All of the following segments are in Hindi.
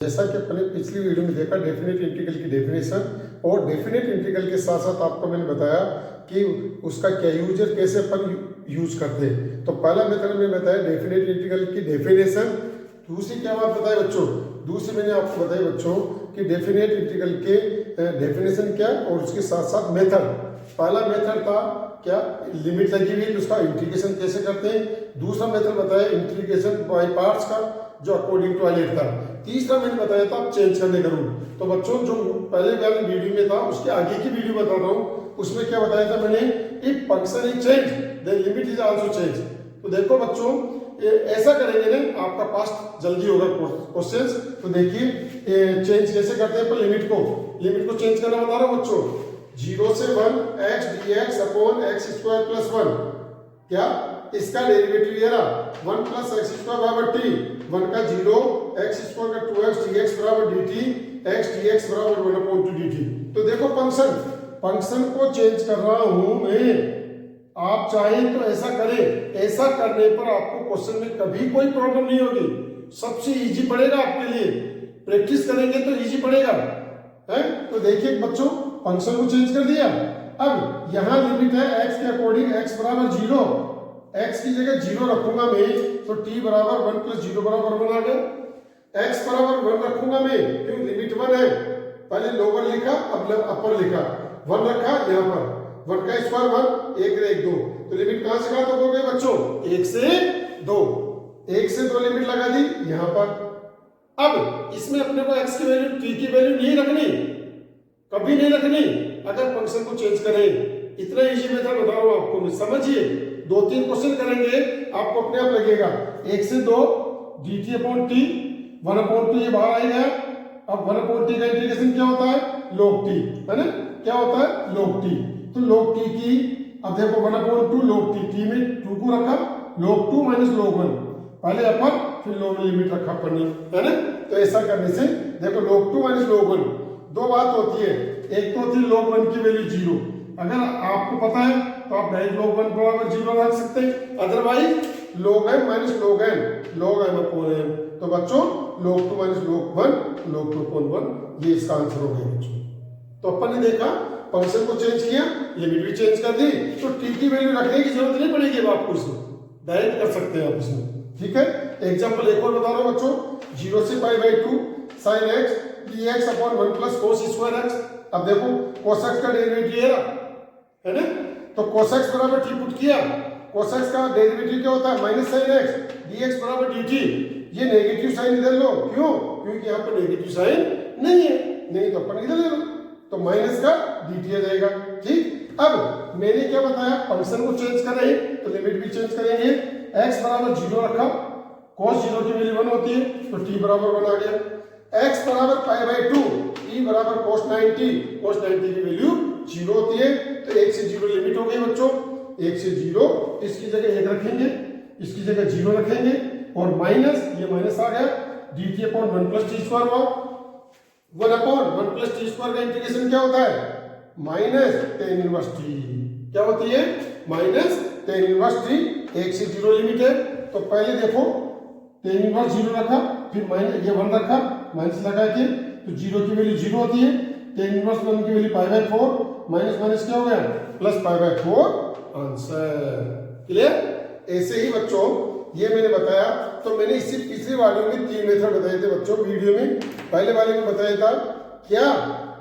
जैसा कि अपने पिछली वीडियो में देखा डेफिनेट इंटीग्रल की डेफिनेशन, और डेफिनेट इंटीग्रल के साथ साथ आपको मैंने बताया कि उसका क्या यूज है, कैसे अपन यूज करते हैं। तो पहला मेथड मैंने बताया डेफिनेट इंटीग्रल की डेफिनेशन। दूसरी क्या बात बताई बच्चों, दूसरी मैंने आपको बताई बच्चों कि डेफिनेट इंटीग्रल के डेफिनेशन क्या और उसके साथ साथ मेथड। पहला मेथड था क्या, लिमिट लगी हुई है उसका इंटीग्रेशन कैसे करते हैं। दूसरा मेथड बताया इंटीग्रेशन बाय पार्ट्स का जो अकॉर्डिंग टू आलेट था। तीसरा मैंने बताया था चेंज करने का रूल। तो बच्चों जो पहले वाले वीडियो में था उसके आगे की वीडियो बता रहा हूँ, उसमें क्या बताया था मैंने, if function is change then limit is also change. तो देखो बच्चों ऐसा करेंगे ना आपका पास्ट जल्दी होगा क्वेश्चंस। तो देखिए चेंज कैसे करते हैं पर लिमिट को चेंज करना बता रहा हूँ बच्चों। 0 से 1 x dx upon x square plus 1, क्या इसका डेरिवेटिव ये रहा 1 प्लस एक्स स्क्वायर बराबर टी, 1 का 0 x स्क्वायर का 2x dx बराबर dt, x dx बराबर 1 अपॉन 2 dt। तो देखो फंक्शन को चेंज कर रहा हूं मैं। आप चाहें तो ऐसा करें, ऐसा करने पर आपको क्वेश्चन में कभी कोई प्रॉब्लम नहीं होगी, सबसे इजी पड़ेगा आपके लिए। प्रैक्टिस करेंगे तो इजी पड़ेगा है। तो देखिए बच्चों फंक्शन को चेंज कर दिया। अब यहां लिमिट है x के अकॉर्डिंग x बराबर 0, x की जगह 0 रखूंगा मैं तो t बराबर 1 प्लस 0 बराबर 1 आ गया। x बराबर 1 रखूंगा मैं क्यों, लिमिट 1 है, पहले लोअर लिखा अब अपर लिखा, 1 रखा यहाँ पर, 1 का स्क्वायर 1, 1 रे 1 2। तो लिमिट कहां से कहां तक हो गई बच्चों, 1 से 2, 1 से 2 लिमिट लगा दी यहां पर। अब इसमें अपने को x की वैल्यू t की वैल्यू नहीं रखनी, कभी नहीं रखनी अगर फंक्शन को चेंज करें। इतना इजी मेथड बता रहा हूं आपको, समझिए 2-3 क्वेश्चन करेंगे आपको अपने आप लगेगा। 1 से 2 dt अपॉन t, 1 अपॉन 2 ये बाहर आएगा। अब 1 अपॉन t का इंटीग्रेशन क्या होता है, log t, है ना, क्या होता है log t। तो log t की अब देखो 1 अपॉन 2 log t में 2 को रखा, log 2 माइनस log 1, पहले अपर फिर log लिमिट रखा पढ़नी, है ना। तो ऐसा करने से देखो log 2 माइनस log 1 दो बात होती है, एक तो होती है log 1 की वैल्यू 0, अगर आपको पता है तो आप डायरेक्ट log 1 बराबर 0 रख सकते हैं, otherwise log m minus log n, log m upon n। तो बच्चों log 2 minus log 1, log 2 upon 1, ये इसका आंसर हो गया बच्चों। तो अपन ने देखा फंक्शन को चेंज किया, लिमिट भी चेंज कर दी, तो t की वैल्यू रखने की जरूरत नहीं पड़ेगी, अब आपको इसमें डायरेक्ट कर सकते हैं आप इसमें, ठीक है। एग्जांपल एक और बता रहा हूं बच्चों, 0 से pi by 2 sin x dx upon 1 plus cos square x। अब देखो cos x का डेरिवेटिव है ना, तो cos x बराबर t पुट किया, cos x का डेरिवेटिव क्या होता है माइनस sin x dx बराबर dt। ये नेगेटिव साइन इधर लो, क्यों, क्योंकि यहाँ पर नेगेटिव साइन नहीं है, नहीं तो अपन इधर ले लो, तो माइनस का dt आ जाएगा, ठीक। अब मैंने क्या बताया, फंक्शन को चेंज करें तो लिमिट भी चेंज करेंगे। x बराबर 0 रखा, cos 0 की वैल्यू 1 होती है तो t बराबर 1 आ गया। x बराबर पाई बाई 2, t बराबर cos 90, cos 90 की वैल्यू 0 होती है, तो 1 से 0 लिमिट हो गई बच्चों, 1 से 0, इसकी जगह 1 रखेंगे, इसकी जगह 0 रखेंगे और माइनस, ये माइनस आ गया, dt upon 1 plus T square हुआ। 1 अपॉन 1 प्लस टी स्क्वायर का इंटीग्रेशन क्या होता है, माइनस tan इनवर्स t, क्या होती है, माइनस tan इनवर्स t। 1 से 0 लिमिट है, तो पहले देखो tan इनवर्स 0 रखा, फिर माइनस ये 1 रखा, माइनस लगा के, तो 0 की वैल्यू 0 होती है, tan इनवर्स 1 की value pi by 4, minus minus क्या हो गया plus pi by 4, answer clear. ऐसे ही बच्चों ये मैंने बताया, तो मैंने इसी पिछले वाले में 3 मेथड बताए थे बच्चों वीडियो में। पहले वाले में बताया था क्या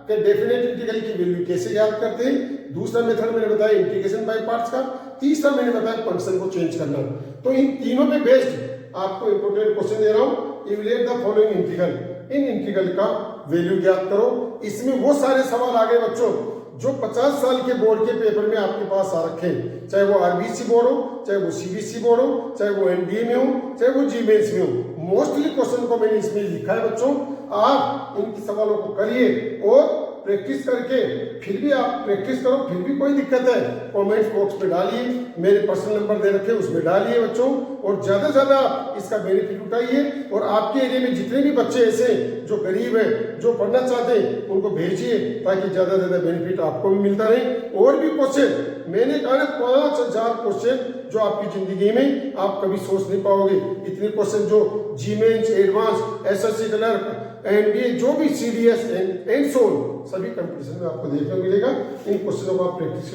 कि डेफिनेट इंटीग्रल की वैल्यू कैसे याद करते हैं, दूसरा मेथड मैंने बताया इंटीग्रेशन बाय पार्ट्स का, तीसरा मैंने बताया फंक्शन को चेंज करना। तो इन तीनों पे बेस्ड आपको इंपोर्टेंट क्वेश्चन दे रहा हूं, evaluate the following integral, in integral का वैल्यू ज्ञात करो। इसमें वो सारे सवाल आ गए बच्चों जो 50 साल के बोर्ड के पेपर में आपके पास आ रखे, चाहे वो आरबीसी बोर्ड हो, चाहे वो सीबीएसई बोर्ड हो, चाहे वो एनडीए में हो, चाहे वो जी मेंस में हो। मोस्टली क्वेश्चन को मैंने इसमें लिखा है बच्चों, आप इन सवालों को करिए और प्रैक्टिस करके, फिर भी आप प्रैक्टिस करो, फिर भी कोई दिक्कत है कमेंट्स बॉक्स में डालिए, मेरे पर्सनल नंबर दे रखे उसमें डालिए बच्चों, और ज्यादा से ज्यादा इसका बेनिफिट उठाइए। और आपके एरिया में जितने भी बच्चे ऐसे जो गरीब है, जो पढ़ना चाहते हैं, उनको भेजिए ताकि ज्यादा से ज्यादा बेनिफिट आपको भी मिलता रहे। और भी क्वेश्चन मैंने कहा 5000 क्वेश्चन जो आपकी जिंदगी में आप कभी सोच नहीं पाओगे, इतने क्वेश्चन जो JEE mains, advance, SSC clerk, NDA, जो भी सीडीएस एंड सोल, सभी कंपटीशन में आपको देखने को मिलेगा। इन क्वेश्चनों को आप प्रैक्टिस